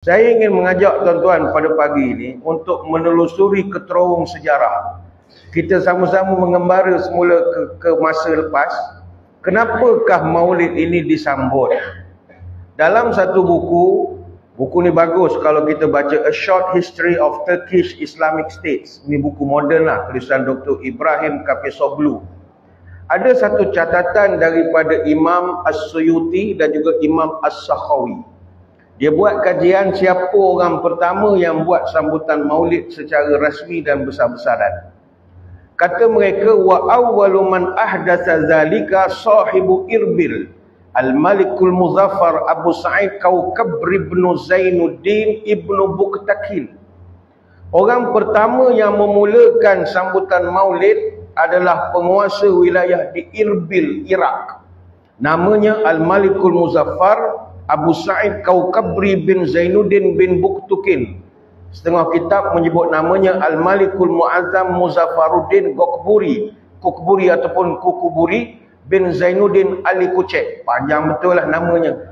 Saya ingin mengajak tuan-tuan pada pagi ini untuk menelusuri keterowong sejarah. Kita sama-sama mengembara semula ke masa lepas. Kenapakah maulid ini disambut? Dalam satu buku ni bagus kalau kita baca A Short History of Turkish Islamic States. Ini buku moden lah, tulisan Dr. Ibrahim Kapesoglu. Ada satu catatan daripada Imam As-Suyuti dan juga Imam As-Sakhawi. Dia buat kajian siapa orang pertama yang buat sambutan maulid secara rasmi dan besar-besaran. Kata mereka, wa awwalu man ahdatsa zalika sahibu Irbil Al-Malikul Muzaffar Abu Sa'id Kaukab ibn Zainuddin ibn Buktakin. Orang pertama yang memulakan sambutan maulid adalah penguasa wilayah di Irbil, Iraq. Namanya Al-Malikul Muzaffar Abu Sa'id Kaukabri bin Zainuddin bin Buktukin. Setengah kitab menyebut namanya Al-Malikul Mu'azzam Muzaffaruddin Kukburi ataupun Kukuburi bin Zainuddin Ali Kucek. Panjang betul lah namanya.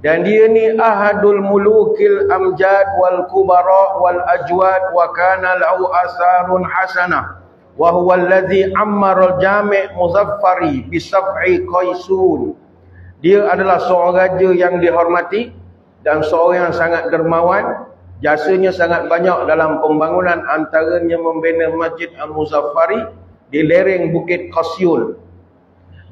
Dan dia ni ahadul mulukil amjad wal kubara wal ajwad wa kana lahu asarun hasanah. Wa huwa alladhi ammara al-jami' muzaffari bisaf'i qaisun. Dia adalah seorang raja yang dihormati dan seorang yang sangat dermawan. Jasanya sangat banyak dalam pembangunan, antaranya membina Masjid Al-Muzaffari di lereng Bukit Qasyul.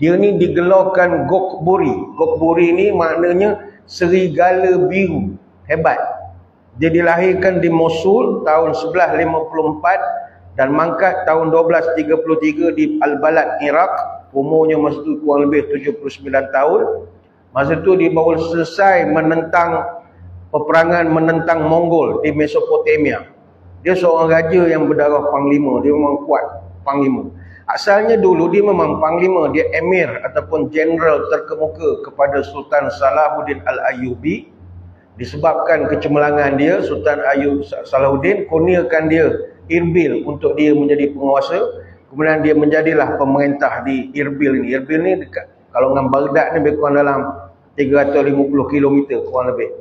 Dia ni digelarkan Gokburi. Gokburi ni maknanya serigala biru. Hebat. Dia dilahirkan di Mosul tahun 1154 dan mangkat tahun 1233 di Al-Balad, Iraq. Umurnya masa itu kurang lebih 79 tahun. Masa itu dia baru selesai menentang peperangan menentang Mongol di Mesopotamia. Dia seorang raja yang berdarah panglima. Dia memang kuat panglima. Asalnya dulu dia memang panglima. Dia emir ataupun general terkemuka kepada Sultan Salahuddin Al-Ayyubi. Disebabkan kecemerlangan dia, Sultan Salahuddin kurniakan dia Irbil untuk dia menjadi penguasa. Kemudian dia menjadilah pemerintah di Irbil ni. Irbil ni dekat, kalau dengan Baghdad ni lebih kurang dalam 350 km kurang lebih.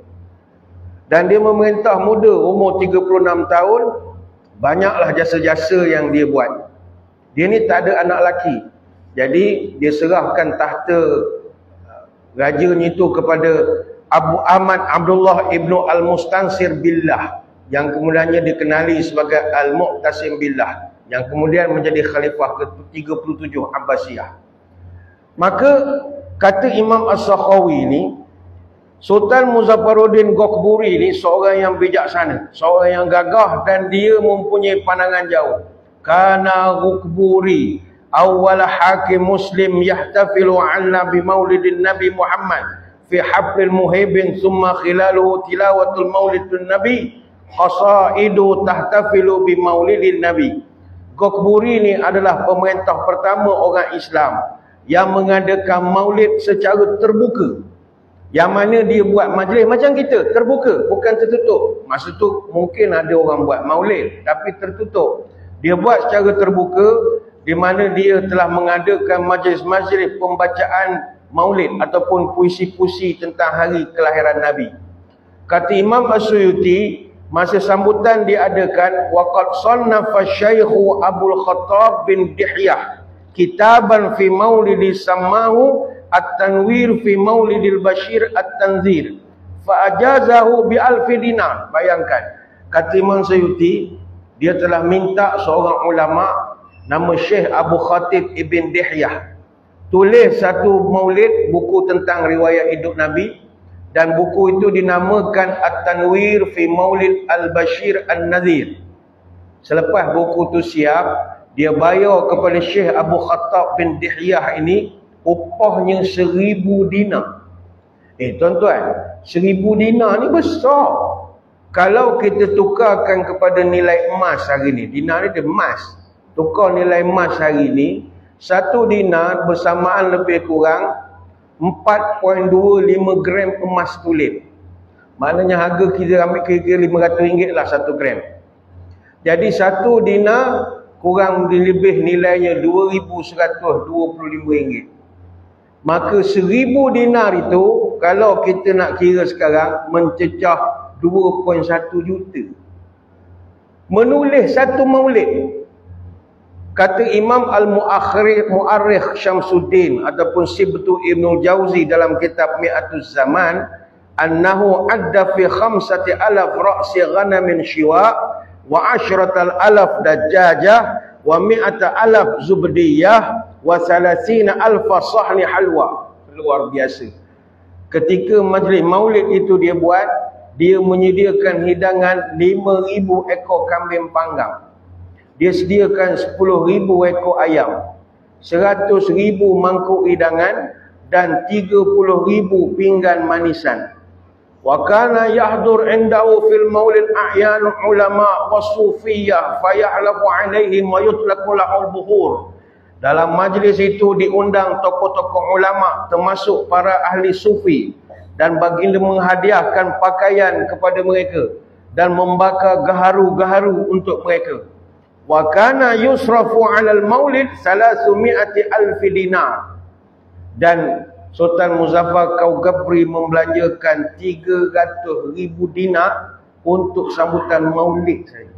Dan dia memerintah muda, umur 36 tahun. Banyaklah jasa-jasa yang dia buat. Dia ni tak ada anak lelaki. Jadi dia serahkan tahta rajanya itu kepada Abu Ahmad Abdullah ibnu Al-Mustansir Billah, yang kemudiannya dikenali sebagai Al-Mu'tasim Billah, yang kemudian menjadi khalifah ke-37 Abbasiyah. Maka kata Imam As-Sakhawi ni, Sultan Muzaffaruddin Gokburi ni seorang yang bijaksana, seorang yang gagah dan dia mempunyai pandangan jauh. Kana Gokburi awwal hakim muslim yahtafilu ala bi maulidin Nabi Muhammad fi haflil muhibin thumma khilaluhu tilawatul maulidun Nabi qasaidu tahtafilu bi maulidin Nabi. Gokburi ni adalah pemerintah pertama orang Islam yang mengadakan maulid secara terbuka. Yang mana dia buat majlis macam kita, terbuka, bukan tertutup. Masa tu mungkin ada orang buat maulid tapi tertutup. Dia buat secara terbuka, di mana dia telah mengadakan majlis-majlis pembacaan maulid ataupun puisi-puisi tentang hari kelahiran Nabi. Kata Imam As-Suyuti, masa sambutan diadakan, waqad sannafa Syaikhu Abdul Khattab bin Dihyah kitaban fi maulidi sammahu At-Tanwir fi Maulidil Bashir At-Tanzir fa ajazahu bi alfi dinar. Bayangkan, kata Imam Suyuti, dia telah minta seorang ulama nama Syekh Abu Khatib Ibn Dihyah tulis satu maulid, buku tentang riwayat hidup Nabi, dan buku itu dinamakan At-Tanwir fi Maulid Al-Bashir An-Nazir. Selepas buku itu siap, dia bayar kepada Syekh Abu Khattab bin Dihyah ini upahnya 1000 dinar. Tuan-tuan, 1000 dinar ni besar. Kalau kita tukarkan kepada nilai emas hari ni, dinar ni dia emas. Tukar nilai emas hari ni, 1 dinar bersamaan lebih kurang 4.25 gram emas tulip. Maknanya harga kita ambil kira-kira RM500 lah 1 gram. Jadi 1 dinar kurang lebih nilainya RM2,125. Maka 1000 dinar itu, kalau kita nak kira sekarang, mencecah 2.1 juta. Menulis satu maulid. Kata Imam Al-Mu'arrikh Syamsuddin ataupun Sibtu Ibnul Jauzi dalam kitab Mi'atuz Zaman, annahu adda fi 5,000 ra'si ghanamin shiwa wa 10,000 dajjajah wa 100,000 zubdiyah wa 30,000 sahni halwa. Luar biasa. Ketika majlis maulid itu dia buat, dia menyediakan hidangan 5,000 ekor kambing panggang. Dia sediakan 10,000 ekor ayam, 100,000 mangkuk hidangan dan 30,000 pinggan manisan. Wa kana yahdur indahu fil maulid a'yan ulama wasufiyah fayahlabu alaihim wa yutlaqu lahul buhur. Dalam majlis itu diundang tokoh-tokoh ulama termasuk para ahli sufi, dan baginda menghadiahkan pakaian kepada mereka dan membakar gaharu-gaharu untuk mereka. Wa kana yusrafu 'alal maulid 300,000 dinar. Dan Sultan Muzaffar Kaukabri membelanjakan 300,000 dinar untuk sambutan maulid saya.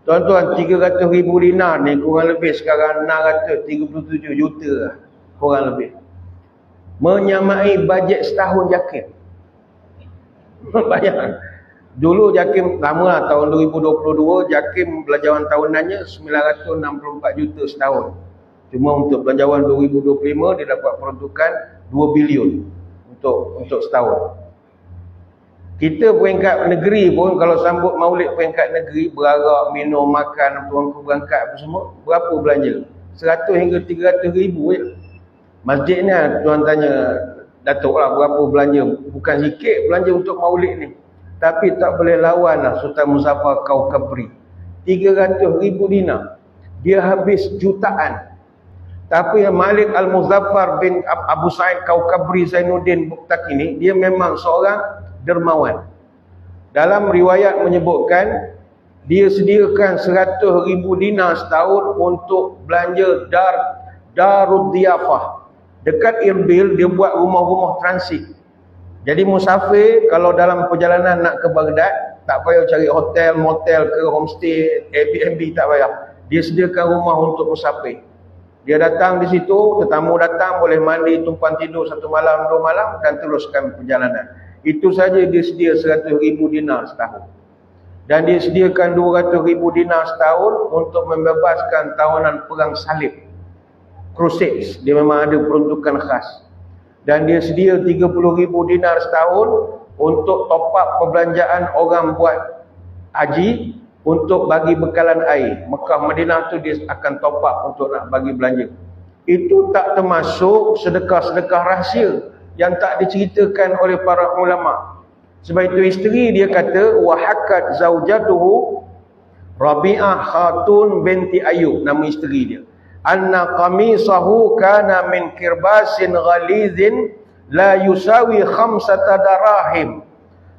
Tuan-tuan, 300,000 dinar ni kurang lebih sekarang 637 juta lah, kurang lebih. Menyamai bajet setahun JAKIM. Bayangkan. Dulu JAKIM lama lah, tahun 2022 JAKIM belanjawan tahunannya 964 juta setahun. Cuma untuk belanjawan 2025 dia dapat peruntukan 2 bilion untuk setahun. Kita peringkat negeri pun kalau sambut maulid peringkat negeri, berarak, minum, makan, tuanku berangkat apa semua, berapa belanja? 100 hingga 300 ribu je. Masjid ni tuan tanya Datuk lah berapa belanja. Bukan sikit belanja untuk maulid ni. Tapi tak boleh lawan lah Sultan Muzaffar Kaukabri. 300,000 dinar. Dia habis jutaan. Tapi Malik Al-Muzaffar bin Abu Sa'id Kaukabri Zainuddin Buktaki ni, dia memang seorang dermawan. Dalam riwayat menyebutkan, dia sediakan 100,000 dinar setahun untuk belanja Darud Diyafah. Dekat Irbil, dia buat rumah-rumah transit. Jadi musafir kalau dalam perjalanan nak ke Baghdad, tak payah cari hotel, motel ke homestay, Airbnb, tak payah. Dia sediakan rumah untuk musafir. Dia datang di situ, tetamu datang boleh mandi, tumpuan tidur 1 malam, 2 malam dan teruskan perjalanan. Itu saja dia sedia 100,000 dinar setahun. Dan dia sediakan 200,000 dinar setahun untuk membebaskan tawanan perang salib. Crusades, dia memang ada peruntukan khas. Dan dia sedia 30,000 dinar setahun untuk top up perbelanjaan orang buat haji untuk bagi bekalan air. Mekah Madinah tu dia akan top up untuk nak bagi belanja. Itu tak termasuk sedekah-sedekah rahsia yang tak diceritakan oleh para ulama. Sebab itu isteri dia kata, wa hakat zaujatuhu Rabi'ah Khatun binti Ayub, nama isteri dia. Anna qamisahu kana min kirbasin ghalizin la yusawi 5 darahim.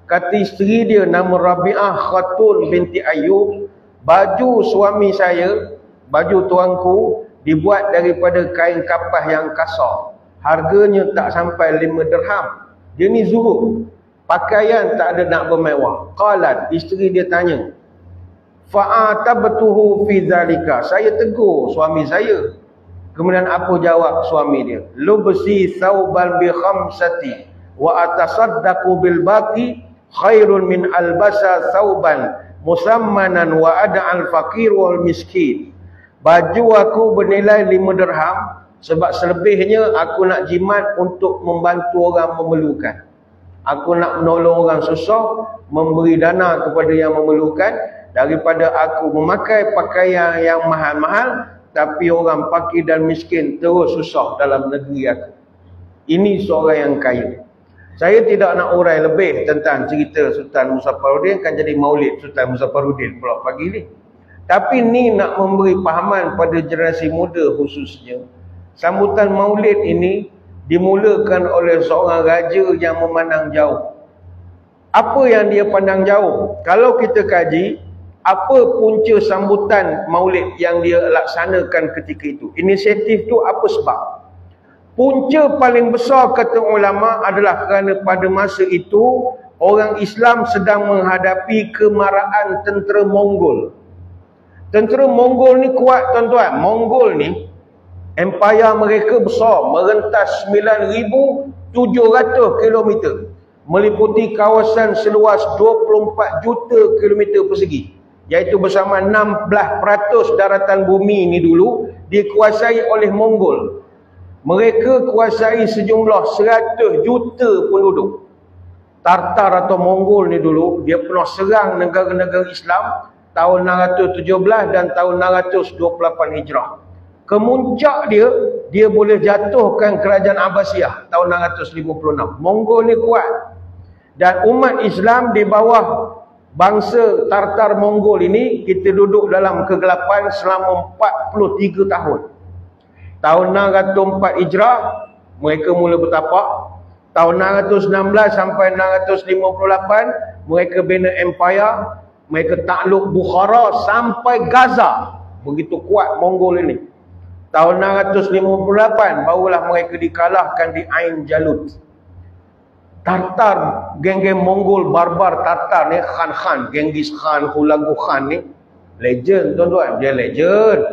Kata isteri dia nama Rabi'ah Khatun binti Ayub, baju suami saya, baju tuanku dibuat daripada kain kapas yang kasar. Harganya tak sampai 5 dirham. Dia ni zuhud. Pakaian tak ada nak bermewah. Qalat, isteri dia tanya, fa'atabtuhu fi zalika. Saya tegur suami saya. Kemudian apa jawab suami dia? Lubsi thawban bi khamsati wa atasaddaqu bil baqi khairun min albasa thawban musammanan wa ada'al faqir wal miskin. Baju aku bernilai 5 dirham sebab selebihnya aku nak jimat untuk membantu orang memerlukan. Aku nak menolong orang susah, memberi dana kepada yang memerlukan, daripada aku memakai pakaian yang mahal-mahal tapi orang fakir dan miskin terus susah dalam negeri aku. Ini seorang yang kaya. Saya tidak nak urai lebih tentang cerita Sultan Muzaffaruddin, kan jadi maulid Sultan Muzaffaruddin pula pagi ni. Tapi ni nak memberi pahaman pada generasi muda khususnya. Sambutan maulid ini dimulakan oleh seorang raja yang memandang jauh. Apa yang dia pandang jauh? Kalau kita kaji, apa punca sambutan maulid yang dia laksanakan ketika itu? Inisiatif tu apa sebab? Punca paling besar kata ulama adalah kerana pada masa itu orang Islam sedang menghadapi kemarahan tentera Mongol. Tentera Mongol ni kuat tuan-tuan. Mongol ni empayar mereka besar, merentas 9,700 kilometer, meliputi kawasan seluas 24 juta kilometer persegi, iaitu bersama 16% daratan bumi ni dulu dikuasai oleh Mongol. Mereka kuasai sejumlah 100 juta penduduk. Tartar atau Mongol ni dulu dia pernah serang negara-negara Islam tahun 617 dan tahun 628 Hijrah. Kemuncak dia boleh jatuhkan kerajaan Abbasiyah tahun 656. Mongol ni kuat. Dan umat Islam di bawah bangsa Tartar Mongol ini, kita duduk dalam kegelapan selama 43 tahun. Tahun 604 Hijrah, mereka mula bertapak. Tahun 616 sampai 658, mereka bina empire. Mereka takluk Bukhara sampai Gaza. Begitu kuat Mongol ini. Tahun 658 barulah mereka dikalahkan di Ain Jalut. Tartar, geng-geng Mongol barbar Tartar ni, Khan, Genghis Khan, Hulagu Khan ni, legend tuan-tuan, dia legend.